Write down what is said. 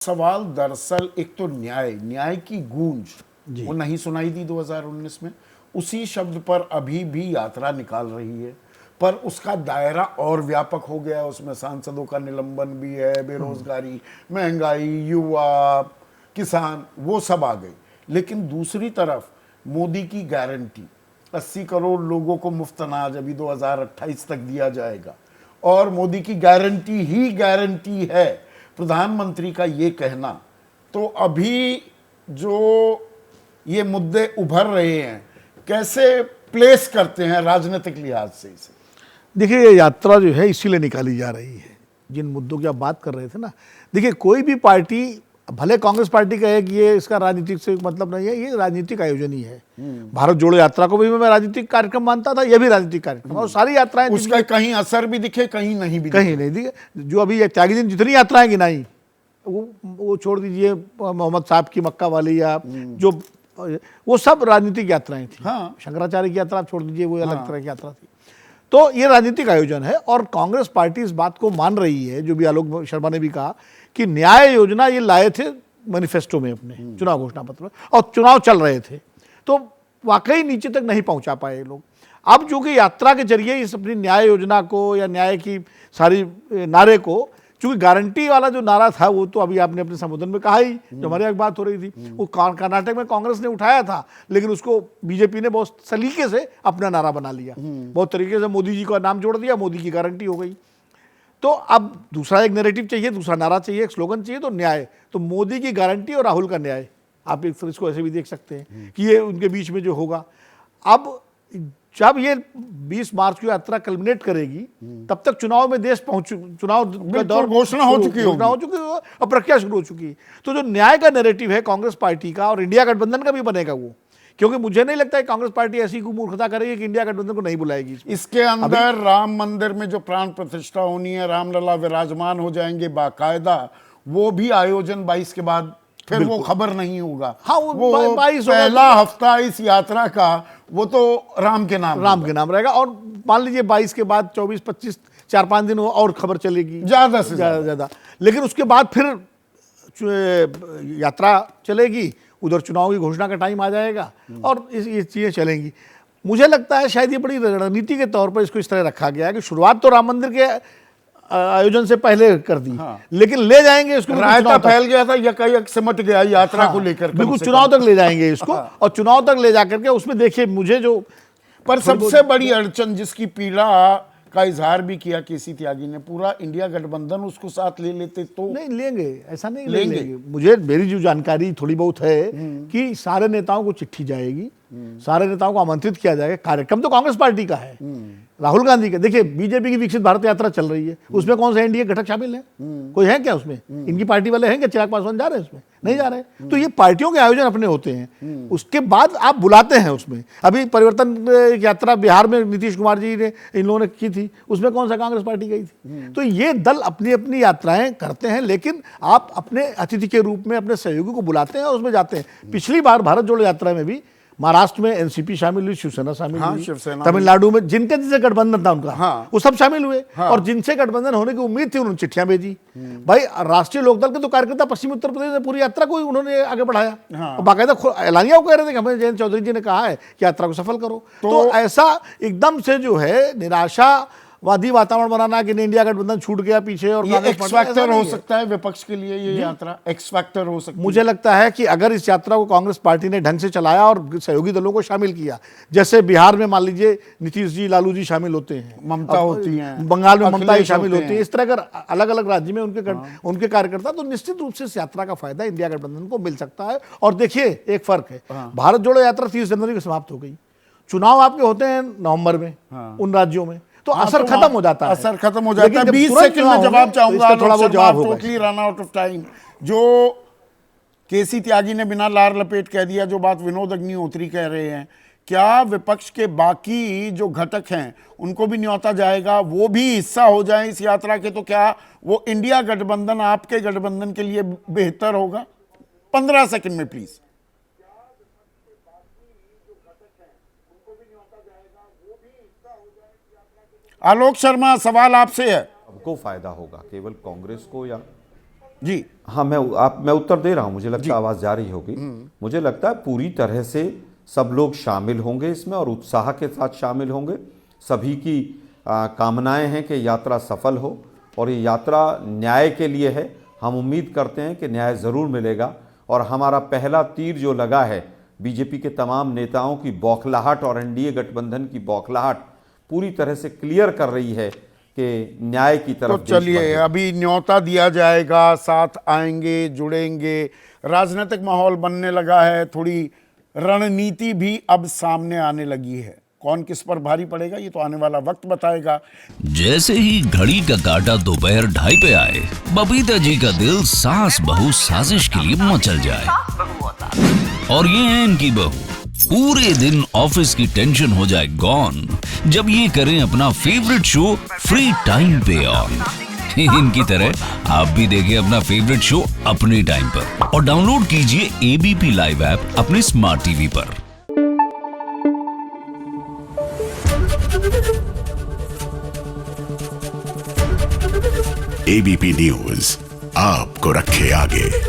सवाल दरअसल एक तो न्याय की गूंज वो नहीं सुनाई दी 2019 में। उसी शब्द पर अभी भी यात्रा निकाल रही है, पर उसका दायरा और व्यापक हो गया। उसमें सांसदों का निलंबन भी है, बेरोजगारी, महंगाई, युवा, किसान, वो सब आ गई। लेकिन दूसरी तरफ मोदी की गारंटी 80 करोड़ लोगों को मुफ्त अनाज अभी 2028 तक दिया जाएगा, और मोदी की गारंटी ही गारंटी है। प्रधानमंत्री का ये कहना, तो अभी जो ये मुद्दे उभर रहे हैं कैसे प्लेस करते हैं राजनीतिक लिहाज से इसे? देखिए, ये यात्रा जो है इसीलिए निकाली जा रही है, जिन मुद्दों की आप बात कर रहे थे ना। देखिए, कोई भी पार्टी, भले कांग्रेस पार्टी कहे कि ये इसका राजनीतिक से मतलब नहीं है, ये राजनीतिक आयोजन ही है। भारत जोड़ो यात्रा को भी मैं राजनीतिक कार्यक्रम मानता था, ये भी राजनीतिक कार्यक्रम, और सारी यात्राएं उसका कहीं असर भी दिखे, कहीं नहीं भी कहीं नहीं दिखे। जो अभी त्यागी दिन जितनी यात्राएं गिनाई, वो छोड़ दीजिए, मोहम्मद साहब की मक्का वाली या जो, वो सब राजनीतिक यात्राएं थी। हाँ। शंकराचार्य की यात्रा छोड़ दीजिए, वो अलग तरह की यात्रा थी। तो ये राजनीतिक आयोजन है, और कांग्रेस पार्टी इस बात को मान रही है, जो भी आलोक शर्मा ने भी कहा कि न्याय योजना ये लाए थे मैनिफेस्टो में, अपने चुनाव घोषणा पत्र में, और चुनाव चल रहे थे, तो वाकई नीचे तक नहीं पहुंचा पाए लोग। अब जो कि यात्रा के जरिए इस अपनी न्याय योजना को या न्याय की सारी नारे को, चूंकि गारंटी वाला जो नारा था वो तो अभी आपने अपने संबोधन में कहा ही, जो हमारे यहाँ बात हो रही थी, वो कर्नाटक में कांग्रेस ने उठाया था, लेकिन उसको बीजेपी ने बहुत सलीके से अपना नारा बना लिया, बहुत तरीके से मोदी जी का नाम जोड़ दिया, मोदी की गारंटी हो गई। तो अब दूसरा एक नैरेटिव चाहिए, दूसरा नारा चाहिए, एक स्लोगन चाहिए, तो न्याय, तो मोदी की गारंटी और राहुल का न्याय, आप एक तरह इसको ऐसे भी देख सकते हैं कि ये उनके बीच में जो होगा। अब जब ये 20 मार्च की यात्रा कल्मिनेट करेगी, तब तक चुनाव में देश चुनाव का दौर घोषणा हो चुकी होगी और प्रक्रिया शुरू हो चुकी है। तो जो न्याय का नैरेटिव है कांग्रेस पार्टी का, और इंडिया गठबंधन का भी बनेगा वो, क्योंकि मुझे नहीं लगता है कांग्रेस पार्टी ऐसी मूर्खता करेगी कि इंडिया गठबंधन को नहीं बुलाएगी। इसके अंदर राम मंदिर में जो प्राण प्रतिष्ठा होनी है, रामलला विराजमान हो जाएंगे बाकायदा, वो भी आयोजन 22 के बाद फिर वो खबर नहीं होगा। हाँ, वो 22 पहला हफ्ता इस यात्रा का वो तो राम के नाम रहेगा, और मान लीजिए 22 के बाद 24, 25, 4-5 दिन और खबर चलेगी ज्यादा से ज्यादा। लेकिन उसके बाद फिर यात्रा चलेगी, उधर चुनाव की घोषणा का टाइम आ जाएगा, और ये चीजें चलेंगी। मुझे लगता है शायद ये बड़ी रणनीति के तौर पर इसको इस तरह रखा गया है कि शुरुआत तो राम मंदिर के आयोजन से पहले कर दी। हाँ। लेकिन ले जाएंगे इसको, रायता फैल गया था, यकायक सिमट गया यात्रा को लेकर, बिल्कुल चुनाव तक ले जाएंगे इसको। और चुनाव तक ले जाकर के उसमें देखिए, मुझे जो पर सबसे बड़ी अड़चन जिसकी पीड़ा का इजहार भी किया केसी त्यागी ने, पूरा इंडिया गठबंधन उसको साथ ले लेते तो। नहीं लेंगे, ऐसा नहीं लेंगे। मुझे, मेरी जो जानकारी थोड़ी बहुत है कि सारे नेताओं को चिट्ठी जाएगी, सारे नेताओं को आमंत्रित किया जाएगा। कार्यक्रम तो कांग्रेस पार्टी का है, राहुल गांधी का। देखिए, बीजेपी की विकसित भारत यात्रा चल रही है, उसमें कौन सा एनडीए घटक शामिल है? कोई है क्या उसमें? इनकी पार्टी वाले हैं क्या? चिराग पासवान जा रहे हैं उसमें? नहीं जा रहे। तो ये पार्टियों के आयोजन अपने होते हैं, उसके बाद आप बुलाते हैं उसमें। अभी परिवर्तन यात्रा बिहार में नीतीश कुमार जी ने, इन लोगों ने की थी, उसमें कौन सा कांग्रेस पार्टी गई थी? तो ये दल अपनी अपनी यात्राएं करते हैं, लेकिन आप अपने अतिथि के रूप में अपने सहयोगी को बुलाते हैं और उसमें जाते हैं। पिछली बार भारत जोड़ो यात्रा में भी महाराष्ट्र में एनसीपी शामिल हुई, शिवसेना शामिल हुई, तमिलनाडु में जिनके जिनसे गठबंधन था उनका, वो सब शामिल हुए। और जिनसे गठबंधन होने की उम्मीद थी उन्होंने चिट्ठियां भेजी। भाई, राष्ट्रीय लोकदल के तो कार्यकर्ता पश्चिमी उत्तर प्रदेश में पूरी यात्रा को उन्होंने आगे बढ़ाया, और बाकायदा ऐलानिया वो कह रहे थे कि हमें जयंत चौधरी जी ने कहा है कि यात्रा को सफल करो। तो ऐसा एकदम से जो है निराशावादी वातावरण बनाना कि इंडिया गठबंधन छूट गया पीछे, और एक्स फैक्टर हो सकता है विपक्ष के लिए, ये यात्रा एक्स फैक्टर हो सकता है। मुझे लगता है कि अगर इस यात्रा को कांग्रेस पार्टी ने ढंग से चलाया और सहयोगी दलों को शामिल किया, जैसे बिहार में मान लीजिए नीतीश जी, लालू जी शामिल होते हैं, ममता होती हैं, बंगाल में ममता शामिल होती है, इस तरह का अलग अलग राज्य में उनके कार्यकर्ता, तो निश्चित रूप से इस यात्रा का फायदा इंडिया गठबंधन को मिल सकता है। और देखिए, एक फर्क है, भारत जोड़ो यात्रा 30 जनवरी को समाप्त हो गई, चुनाव आपके होते हैं नवंबर में उन राज्यों में, तो असर खत्म हो जाता है। असर खत्म हो जाता है। 20 सेकंड में जवाब चाहूंगा, थोड़ा बहुत जवाब होगा। Totally run out of time. जो केसी त्यागी ने बिना लार लपेट कह दिया, जो बात विनोद अग्निहोत्री कह रहे हैं, क्या विपक्ष के बाकी जो घटक हैं उनको भी न्योता जाएगा, वो भी हिस्सा हो जाए इस यात्रा के? तो क्या वो इंडिया गठबंधन आपके गठबंधन के लिए बेहतर होगा? 15 सेकंड में प्लीज। आलोक शर्मा, सवाल आपसे है। सबको फायदा होगा, केवल कांग्रेस को या जी हाँ, मैं उत्तर दे रहा हूँ, मुझे लगता है आवाज़ जा रही होगी। मुझे लगता है पूरी तरह से सब लोग शामिल होंगे इसमें और उत्साह के साथ शामिल होंगे। सभी की कामनाएं हैं कि यात्रा सफल हो और ये यात्रा न्याय के लिए है। हम उम्मीद करते हैं कि न्याय ज़रूर मिलेगा और हमारा पहला तीर जो लगा है बीजेपी के तमाम नेताओं की बौखलाहट और एनडीए गठबंधन की बौखलाहट पूरी तरह से क्लियर कर रही है कि न्याय की तो तरफ चलिए अभी न्योता दिया जाएगा, साथ आएंगे, जुड़ेंगे, राजनीतिक माहौल बनने लगा है, थोड़ी रणनीति भी अब सामने आने लगी है। कौन किस पर भारी पड़ेगा ये तो आने वाला वक्त बताएगा। जैसे ही घड़ी का काटा दोपहर 2:30 पे आए, बबीता जी का दिल सास बहू साजिश के लिए मचल जाए। और ये है इनकी बहू, पूरे दिन ऑफिस की टेंशन हो जाए गॉन जब ये करें अपना फेवरेट शो फ्री टाइम पे ऑन। इनकी तरह आप भी देखिए अपना फेवरेट शो अपने टाइम पर और डाउनलोड कीजिए एबीपी लाइव ऐप अपने स्मार्ट टीवी पर। एबीपी न्यूज आपको रखे आगे।